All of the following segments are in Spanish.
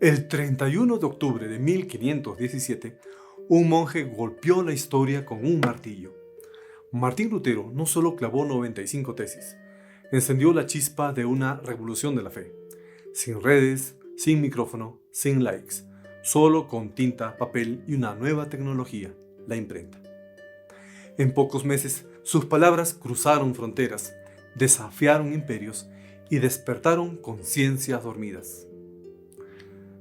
El 31 de octubre de 1517, un monje golpeó la historia con un martillo. Martín Lutero no solo clavó 95 tesis, encendió la chispa de una revolución de la fe. Sin redes, sin micrófono, sin likes, solo con tinta, papel y una nueva tecnología, la imprenta. En pocos meses, sus palabras cruzaron fronteras, desafiaron imperios y despertaron conciencias dormidas.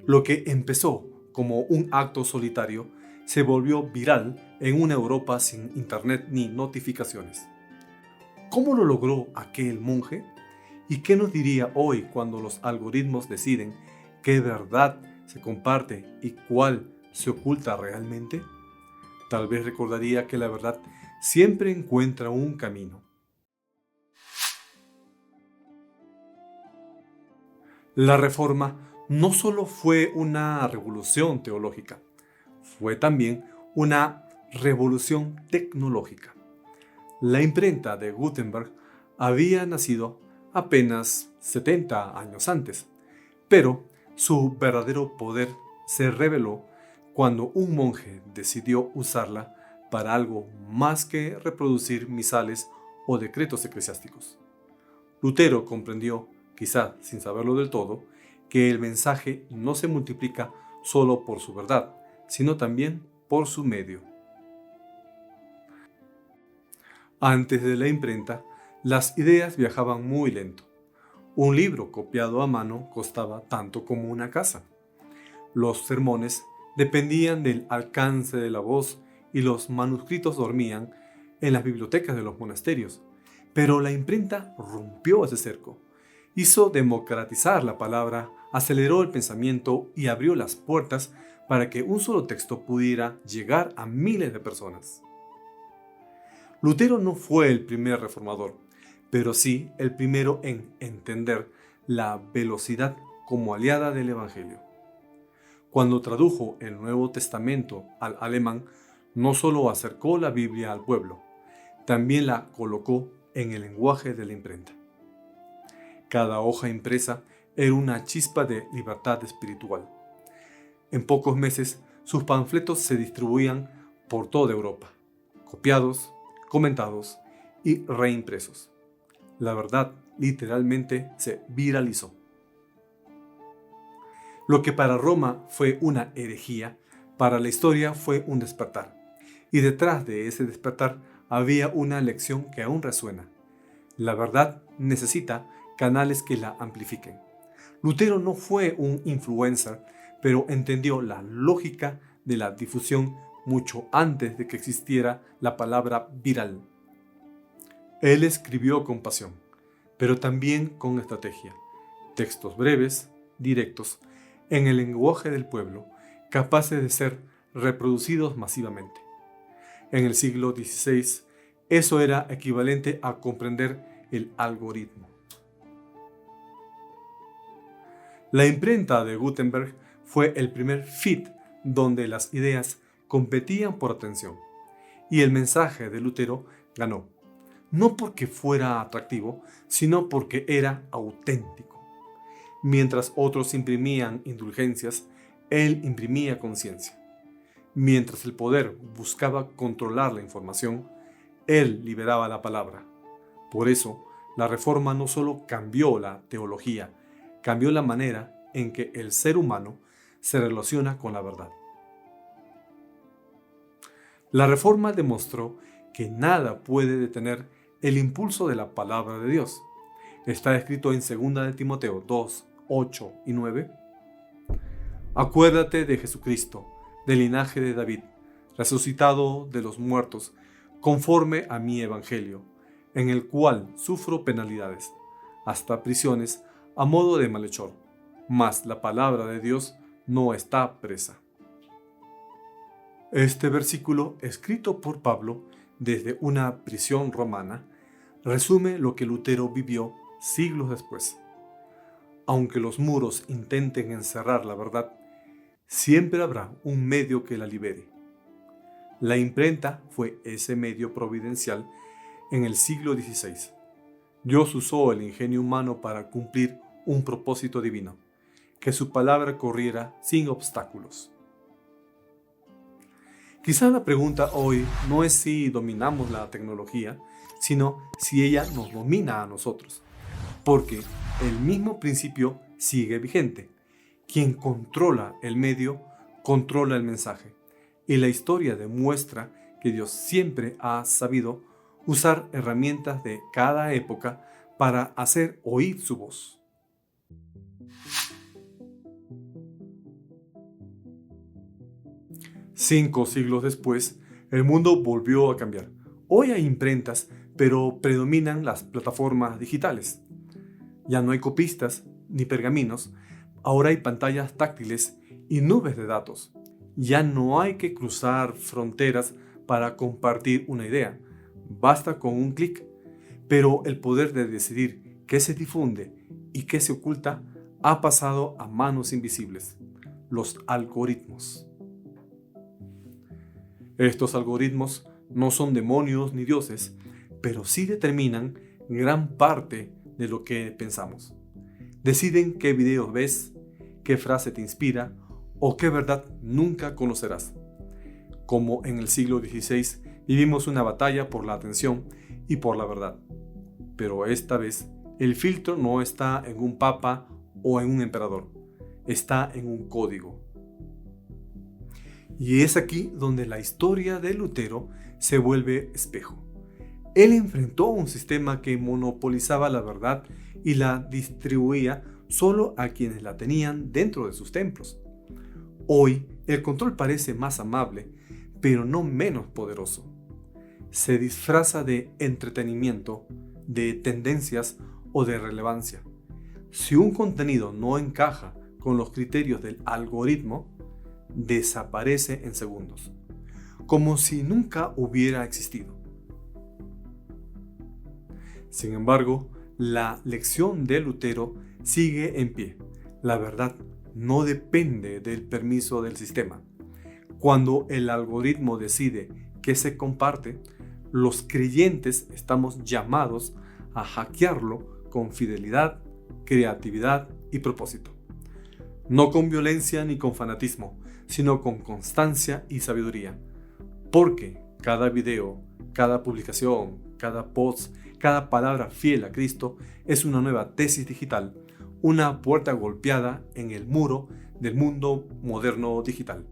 Lo que empezó como un acto solitario se volvió viral en una Europa sin internet ni notificaciones. ¿Cómo lo logró aquel monje? ¿Y qué nos diría hoy cuando los algoritmos deciden qué verdad se comparte y cuál se oculta realmente? Tal vez recordaría que la verdad siempre encuentra un camino. La Reforma no solo fue una revolución teológica, fue también una revolución tecnológica. La imprenta de Gutenberg había nacido apenas 70 años antes, pero su verdadero poder se reveló cuando un monje decidió usarla para algo más que reproducir misales o decretos eclesiásticos. Lutero comprendió, quizá sin saberlo del todo, que el mensaje no se multiplica solo por su verdad, sino también por su medio. Antes de la imprenta, las ideas viajaban muy lento. Un libro copiado a mano costaba tanto como una casa. Los sermones dependían del alcance de la voz y los manuscritos dormían en las bibliotecas de los monasterios. Pero la imprenta rompió ese cerco, hizo democratizar la palabra, aceleró el pensamiento y abrió las puertas para que un solo texto pudiera llegar a miles de personas. Lutero no fue el primer reformador, pero sí el primero en entender la velocidad como aliada del Evangelio. Cuando tradujo el Nuevo Testamento al alemán, no solo acercó la Biblia al pueblo, también la colocó en el lenguaje de la imprenta. Cada hoja impresa era una chispa de libertad espiritual. En pocos meses, sus panfletos se distribuían por toda Europa, copiados, comentados y reimpresos. La verdad literalmente se viralizó. Lo que para Roma fue una herejía, para la historia fue un despertar. Y detrás de ese despertar había una lección que aún resuena. La verdad necesita canales que la amplifiquen. Lutero no fue un influencer, pero entendió la lógica de la difusión mucho antes de que existiera la palabra viral. Él escribió con pasión, pero también con estrategia. Textos breves, directos, en el lenguaje del pueblo, capaces de ser reproducidos masivamente. En el siglo XVI, eso era equivalente a comprender el algoritmo. La imprenta de Gutenberg fue el primer feed donde las ideas competían por atención, y el mensaje de Lutero ganó, no porque fuera atractivo, sino porque era auténtico. Mientras otros imprimían indulgencias, él imprimía conciencia. Mientras el poder buscaba controlar la información, él liberaba la palabra. Por eso, la Reforma no solo cambió la teología, cambió la manera en que el ser humano se relaciona con la verdad. La Reforma demostró que nada puede detener el impulso de la palabra de Dios. Está escrito en 2 de Timoteo 2, 8 y 9. Acuérdate de Jesucristo, del linaje de David, resucitado de los muertos, conforme a mi evangelio, en el cual sufro penalidades, hasta prisiones, a modo de malhechor, mas la palabra de Dios no está presa. Este versículo, escrito por Pablo desde una prisión romana, resume lo que Lutero vivió siglos después. Aunque los muros intenten encerrar la verdad, siempre habrá un medio que la libere. La imprenta fue ese medio providencial en el siglo XVI. Dios usó el ingenio humano para cumplir un propósito divino, que su palabra corriera sin obstáculos. Quizá la pregunta hoy no es si dominamos la tecnología, sino si ella nos domina a nosotros, porque el mismo principio sigue vigente. Quien controla el medio, controla el mensaje, y la historia demuestra que Dios siempre ha sabido usar herramientas de cada época para hacer oír su voz. Cinco siglos después, el mundo volvió a cambiar. Hoy hay imprentas, pero predominan las plataformas digitales. Ya no hay copistas ni pergaminos, ahora hay pantallas táctiles y nubes de datos. Ya no hay que cruzar fronteras para compartir una idea, basta con un clic. Pero el poder de decidir qué se difunde y qué se oculta ha pasado a manos invisibles, los algoritmos. Estos algoritmos no son demonios ni dioses, pero sí determinan gran parte de lo que pensamos. Deciden qué videos ves, qué frase te inspira o qué verdad nunca conocerás. Como en el siglo XVI vivimos una batalla por la atención y por la verdad. Pero esta vez el filtro no está en un papa o en un emperador, está en un código. Y es aquí donde la historia de Lutero se vuelve espejo. Él enfrentó un sistema que monopolizaba la verdad y la distribuía solo a quienes la tenían dentro de sus templos. Hoy el control parece más amable, pero no menos poderoso. Se disfraza de entretenimiento, de tendencias o de relevancia. Si un contenido no encaja con los criterios del algoritmo, desaparece en segundos, como si nunca hubiera existido. Sin embargo, la lección de Lutero sigue en pie. La verdad no depende del permiso del sistema. Cuando el algoritmo decide qué se comparte, los creyentes estamos llamados a hackearlo con fidelidad, creatividad y propósito. No con violencia ni con fanatismo, sino con constancia y sabiduría. Porque cada video, cada publicación, cada post, cada palabra fiel a Cristo es una nueva tesis digital, una puerta golpeada en el muro del mundo moderno digital.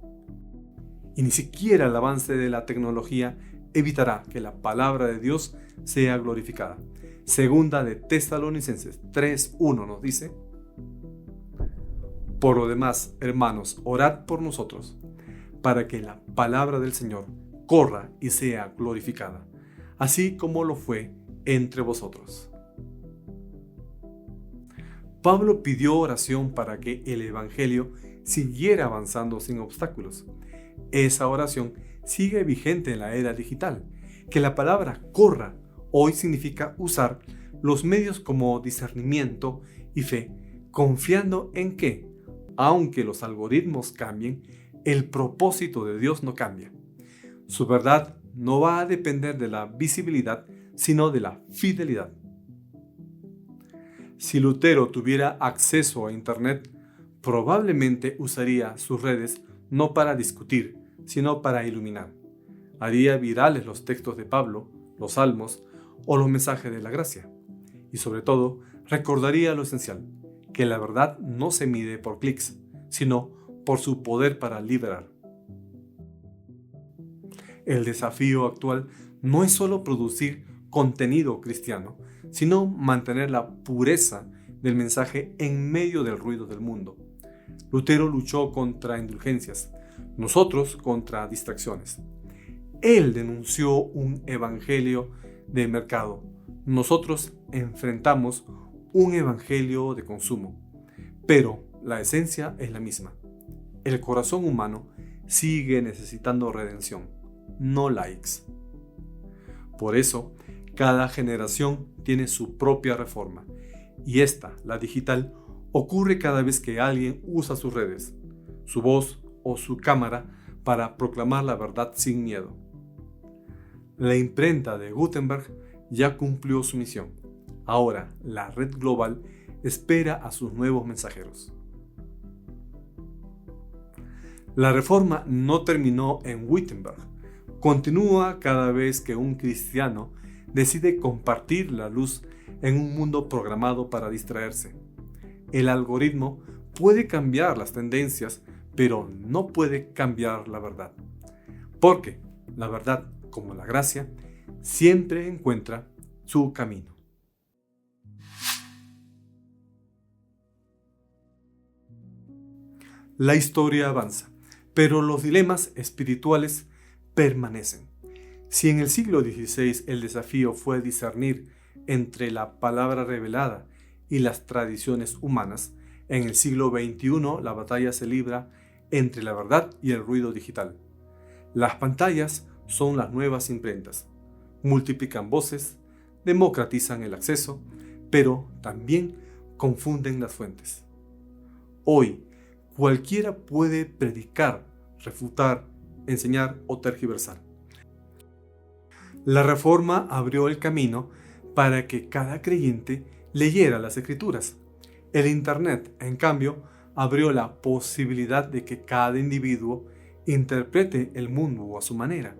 Y ni siquiera el avance de la tecnología evitará que la palabra de Dios sea glorificada. Segunda de Tesalonicenses 3:1 nos dice: por lo demás, hermanos, orad por nosotros, para que la palabra del Señor corra y sea glorificada, así como lo fue entre vosotros. Pablo pidió oración para que el Evangelio siguiera avanzando sin obstáculos. Esa oración sigue vigente en la era digital. Que la palabra corra hoy significa usar los medios como discernimiento y fe, confiando en que, aunque los algoritmos cambien, el propósito de Dios no cambia. Su verdad no va a depender de la visibilidad, sino de la fidelidad. Si Lutero tuviera acceso a Internet, probablemente usaría sus redes no para discutir, sino para iluminar. Haría virales los textos de Pablo, los salmos o los mensajes de la gracia. Y sobre todo, recordaría lo esencial, que la verdad no se mide por clics, sino por su poder para liberar. El desafío actual no es solo producir contenido cristiano, sino mantener la pureza del mensaje en medio del ruido del mundo. Lutero luchó contra indulgencias, nosotros contra distracciones. Él denunció un evangelio de mercado, nosotros enfrentamos un evangelio de consumo, pero la esencia es la misma. El corazón humano sigue necesitando redención, no likes. Por eso, cada generación tiene su propia reforma, y esta, la digital, ocurre cada vez que alguien usa sus redes, su voz o su cámara para proclamar la verdad sin miedo. La imprenta de Gutenberg ya cumplió su misión. Ahora, la red global espera a sus nuevos mensajeros. La reforma no terminó en Wittenberg. Continúa cada vez que un cristiano decide compartir la luz en un mundo programado para distraerse. El algoritmo puede cambiar las tendencias, pero no puede cambiar la verdad. Porque la verdad, como la gracia, siempre encuentra su camino. La historia avanza, pero los dilemas espirituales permanecen. Si en el siglo XVI el desafío fue discernir entre la palabra revelada y las tradiciones humanas, en el siglo XXI la batalla se libra entre la verdad y el ruido digital. Las pantallas son las nuevas imprentas. Multiplican voces, democratizan el acceso, pero también confunden las fuentes. Hoy, cualquiera puede predicar, refutar, enseñar o tergiversar. La Reforma abrió el camino para que cada creyente leyera las Escrituras. El Internet, en cambio, abrió la posibilidad de que cada individuo interprete el mundo a su manera,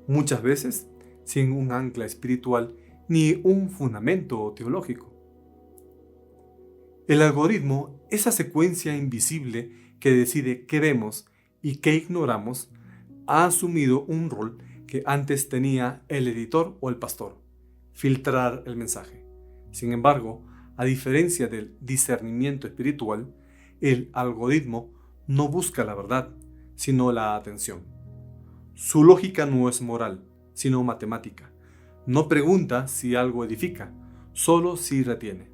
muchas veces sin un ancla espiritual ni un fundamento teológico. El algoritmo, esa secuencia invisible que decide qué vemos y qué ignoramos, ha asumido un rol que antes tenía el editor o el pastor: filtrar el mensaje. Sin embargo, a diferencia del discernimiento espiritual, el algoritmo no busca la verdad, sino la atención. Su lógica no es moral, sino matemática. No pregunta si algo edifica, solo si retiene.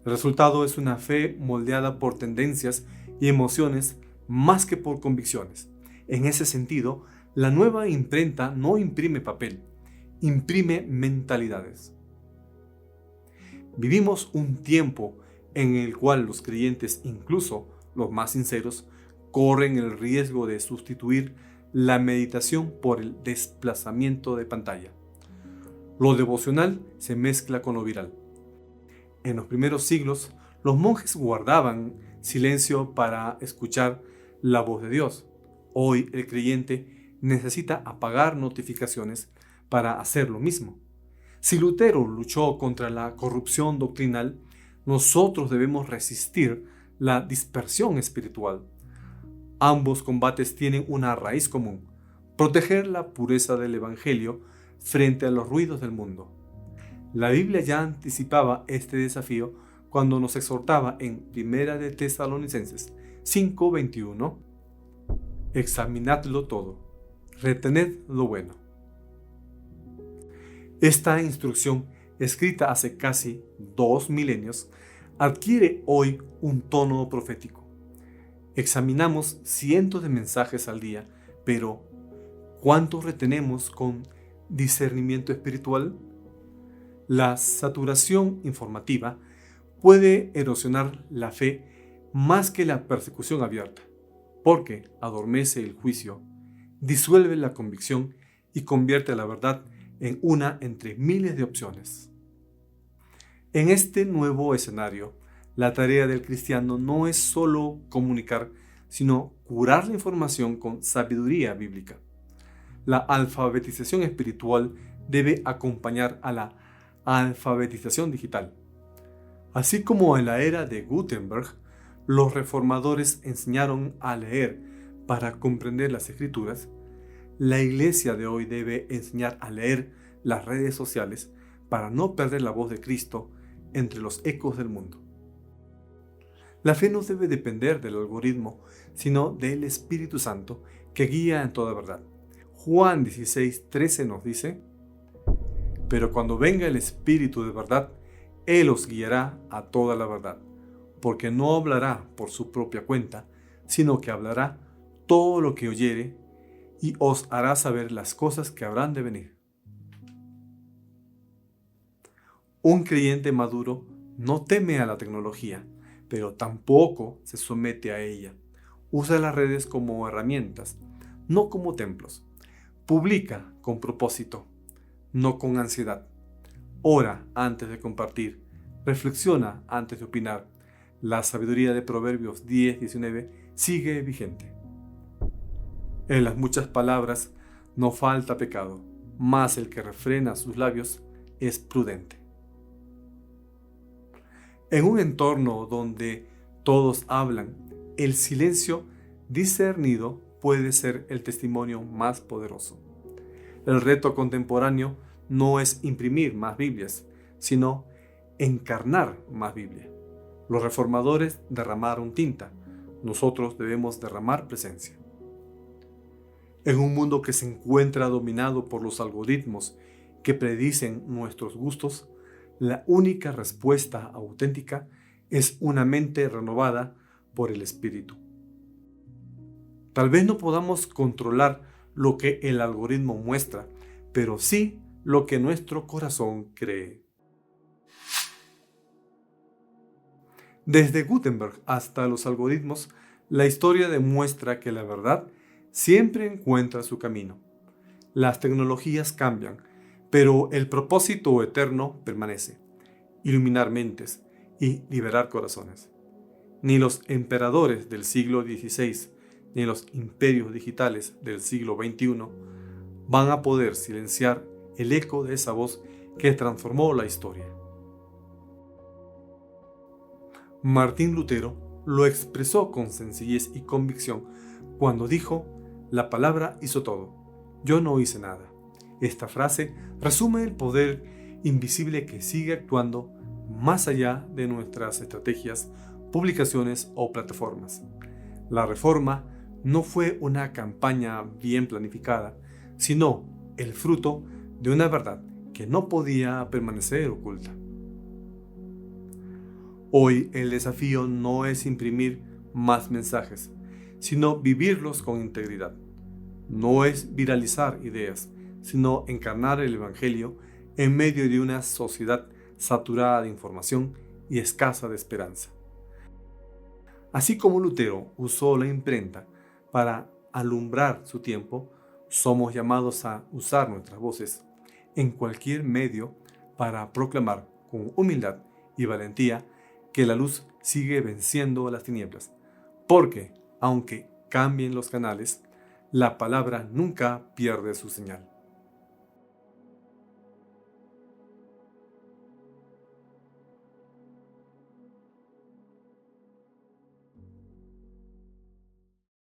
El resultado es una fe moldeada por tendencias y emociones más que por convicciones. En ese sentido, la nueva imprenta no imprime papel, imprime mentalidades. Vivimos un tiempo en el cual los creyentes, incluso los más sinceros, corren el riesgo de sustituir la meditación por el desplazamiento de pantalla. Lo devocional se mezcla con lo viral. En los primeros siglos, los monjes guardaban silencio para escuchar la voz de Dios. Hoy el creyente necesita apagar notificaciones para hacer lo mismo. Si Lutero luchó contra la corrupción doctrinal, nosotros debemos resistir la dispersión espiritual. Ambos combates tienen una raíz común: proteger la pureza del Evangelio frente a los ruidos del mundo. La Biblia ya anticipaba este desafío cuando nos exhortaba en 1 de Tesalonicenses 5:21: examinadlo todo, retened lo bueno. Esta instrucción, escrita hace casi 2 milenios, adquiere hoy un tono profético. Examinamos cientos de mensajes al día, pero ¿cuántos retenemos con discernimiento espiritual? La saturación informativa puede erosionar la fe más que la persecución abierta, porque adormece el juicio, disuelve la convicción y convierte la verdad en una entre miles de opciones. En este nuevo escenario, la tarea del cristiano no es solo comunicar, sino curar la información con sabiduría bíblica. La alfabetización espiritual debe acompañar a la alfabetización digital. Así como en la era de Gutenberg, los reformadores enseñaron a leer para comprender las Escrituras, la iglesia de hoy debe enseñar a leer las redes sociales para no perder la voz de Cristo entre los ecos del mundo. La fe no debe depender del algoritmo, sino del Espíritu Santo que guía en toda verdad. Juan 16:13 nos dice: pero cuando venga el Espíritu de verdad, Él os guiará a toda la verdad, porque no hablará por su propia cuenta, sino que hablará todo lo que oyere y os hará saber las cosas que habrán de venir. Un creyente maduro no teme a la tecnología, pero tampoco se somete a ella. Usa las redes como herramientas, no como templos. Publica con propósito, no con ansiedad. Ora antes de compartir. Reflexiona antes de opinar. La sabiduría de Proverbios 10:19 sigue vigente. En las muchas palabras no falta pecado, mas el que refrena sus labios es prudente. En un entorno donde todos hablan, el silencio discernido puede ser el testimonio más poderoso. El reto contemporáneo no es imprimir más Biblias, sino encarnar más Biblia. Los reformadores derramaron tinta, nosotros debemos derramar presencia. En un mundo que se encuentra dominado por los algoritmos que predicen nuestros gustos, la única respuesta auténtica es una mente renovada por el Espíritu. Tal vez no podamos controlar lo que el algoritmo muestra, pero sí lo que nuestro corazón cree. Desde Gutenberg hasta los algoritmos, la historia demuestra que la verdad siempre encuentra su camino. Las tecnologías cambian, pero el propósito eterno permanece: iluminar mentes y liberar corazones. Ni los emperadores del siglo XVI, ni los imperios digitales del siglo XXI van a poder silenciar el eco de esa voz que transformó la historia. Martín Lutero lo expresó con sencillez y convicción cuando dijo: "La palabra hizo todo, yo no hice nada". Esta frase resume el poder invisible que sigue actuando más allá de nuestras estrategias, publicaciones o plataformas. La Reforma no fue una campaña bien planificada, sino el fruto de una verdad que no podía permanecer oculta. Hoy el desafío no es imprimir más mensajes, sino vivirlos con integridad. No es viralizar ideas, sino encarnar el Evangelio en medio de una sociedad saturada de información y escasa de esperanza. Así como Lutero usó la imprenta para alumbrar su tiempo, somos llamados a usar nuestras voces en cualquier medio para proclamar con humildad y valentía que la luz sigue venciendo a las tinieblas, porque, aunque cambien los canales, la palabra nunca pierde su señal.